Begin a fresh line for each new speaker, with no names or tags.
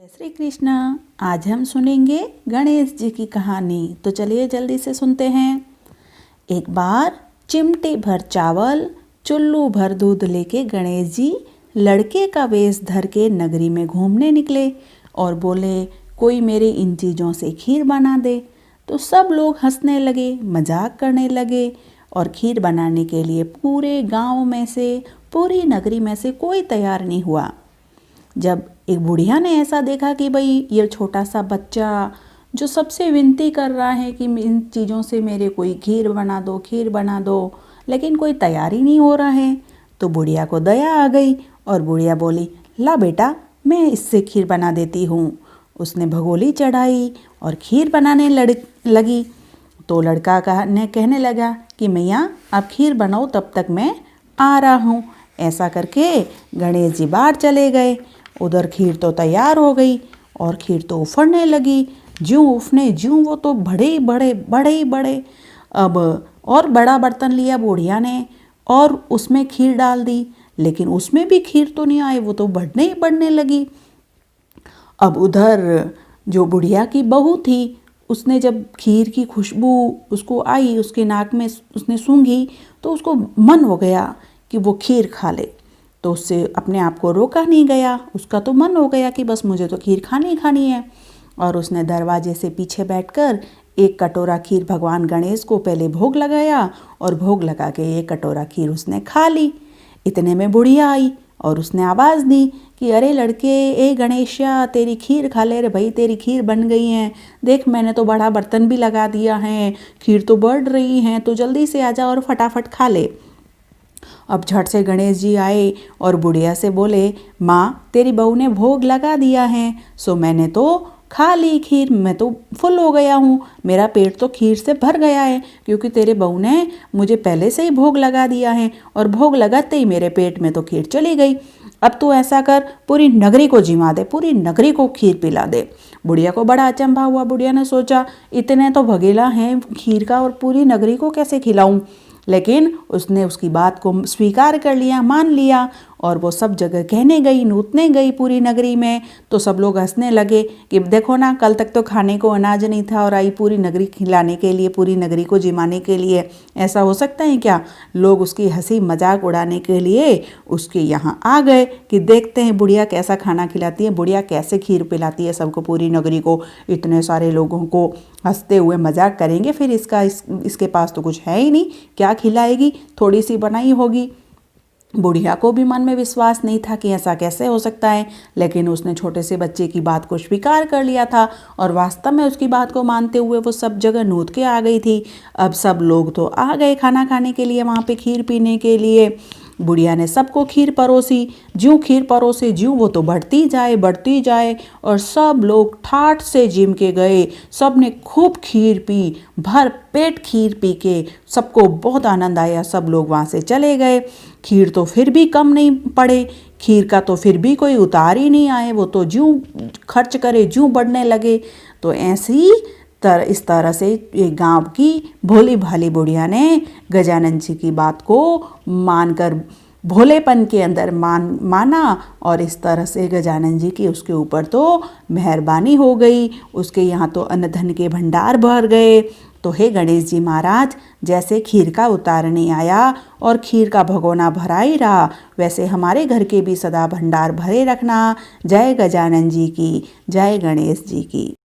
जय श्री कृष्णा। आज हम सुनेंगे गणेश जी की कहानी। तो चलिए जल्दी से सुनते हैं। एक बार चिमटे भर चावल, चुल्लू भर दूध लेके गणेश जी लड़के का वेश धर के नगरी में घूमने निकले और बोले, कोई मेरे इन चीज़ों से खीर बना दे। तो सब लोग हंसने लगे, मजाक करने लगे और खीर बनाने के लिए पूरे गांव में से, पूरी नगरी में से कोई तैयार नहीं हुआ। जब एक बुढ़िया ने ऐसा देखा कि भाई ये छोटा सा बच्चा जो सबसे विनती कर रहा है कि इन चीज़ों से मेरे कोई खीर बना दो, खीर बना दो, लेकिन कोई तैयारी नहीं हो रहा है, तो बुढ़िया को दया आ गई और बुढ़िया बोली, ला बेटा मैं इससे खीर बना देती हूँ। उसने भगोली चढ़ाई और खीर बनाने लगी। तो लड़का कहने लगा कि मैया आप खीर बनाओ, तब तक मैं आ रहा हूँ। ऐसा करके गणेश जी बाहर चले गए। उधर खीर तो तैयार हो गई और खीर तो उफड़ने लगी। ज्यों उफने ज्यों वो तो बड़े बड़े। अब और बड़ा बर्तन लिया बुढ़िया ने और उसमें खीर डाल दी, लेकिन उसमें भी खीर तो नहीं आई, वो तो बढ़ने लगी। अब उधर जो बुढ़िया की बहू थी, उसने जब खीर की खुशबू उसको आई, उसके नाक में उसने सूंघी, तो उसको मन हो गया कि वो खीर खा ले। तो उससे अपने आप को रोका नहीं गया। उसका तो मन हो गया कि बस मुझे तो खीर खानी है। और उसने दरवाजे से पीछे बैठकर एक कटोरा खीर भगवान गणेश को पहले भोग लगाया और भोग लगा के एक कटोरा खीर उसने खा ली। इतने में बुढ़िया आई और उसने आवाज़ दी कि अरे लड़के, ए गणेशा, तेरी खीर खा ले रे भाई, तेरी खीर बन गई है। देख मैंने तो बड़ा बर्तन भी लगा दिया है, खीर तो बढ़ रही है, तो जल्दी से आ जा और फटाफट खा ले। अब झट से गणेश जी आए और बुढ़िया से बोले, माँ तेरी बहू ने भोग लगा दिया है, सो मैंने तो खा ली खीर, मैं तो फुल हो गया हूँ, मेरा पेट तो खीर से भर गया है, क्योंकि तेरे बहू ने मुझे पहले से ही भोग लगा दिया है और भोग लगाते ही मेरे पेट में तो खीर चली गई। अब तू ऐसा कर, पूरी नगरी को जिमा दे, पूरी नगरी को खीर पिला दे। बुढ़िया को बड़ा अचंभा हुआ। बुढ़िया ने सोचा, इतने तो भगेला हैं खीर का और पूरी नगरी को कैसे खिलाऊं, लेकिन उसने उसकी बात को स्वीकार कर लिया, मान लिया और वो सब जगह कहने गई, नूतने गई पूरी नगरी में। तो सब लोग हंसने लगे कि देखो ना, कल तक तो खाने को अनाज नहीं था और आई पूरी नगरी खिलाने के लिए, पूरी नगरी को जिमाने के लिए। ऐसा हो सकता है क्या? लोग उसकी हंसी मजाक उड़ाने के लिए उसके यहाँ आ गए कि देखते हैं बुढ़िया कैसा खाना खिलाती है, बुढ़िया कैसे खीर पिलाती है सबको, पूरी नगरी को, इतने सारे लोगों को हंसते हुए मजाक करेंगे। फिर इसके पास तो कुछ है ही नहीं, क्या खिलाएगी, थोड़ी सी बनाई होगी। बुढ़िया को भी मन में विश्वास नहीं था कि ऐसा कैसे हो सकता है, लेकिन उसने छोटे से बच्चे की बात को स्वीकार कर लिया था और वास्तव में उसकी बात को मानते हुए वो सब जगह नूत के आ गई थी। अब सब लोग तो आ गए खाना खाने के लिए, वहाँ पे खीर पीने के लिए। बुढ़िया ने सबको खीर परोसी, ज्यों खीर परोसे ज्यों वो तो बढ़ती जाए और सब लोग ठाठ से जिम के गए। सब ने खूब खीर पी, भर पेट खीर पी के सबको बहुत आनंद आया। सब लोग वहाँ से चले गए। खीर तो फिर भी कम नहीं पड़े, खीर का तो फिर भी कोई उतार ही नहीं आए, वो तो ज्यों खर्च करे ज्यों बढ़ने लगे। तो इस तरह से एक गांव की भोली भाली बुढ़िया ने गजानन जी की बात को मानकर भोलेपन के अंदर माना और इस तरह से गजानन जी की उसके ऊपर तो मेहरबानी हो गई। उसके यहाँ तो अन्न धन के भंडार भर गए। तो हे गणेश जी महाराज, जैसे खीर का उतार नहीं आया और खीर का भगोना भरा ही रहा, वैसे हमारे घर के भी सदा भंडार भरे रखना। जय गजानन जी की, जय गणेश जी की।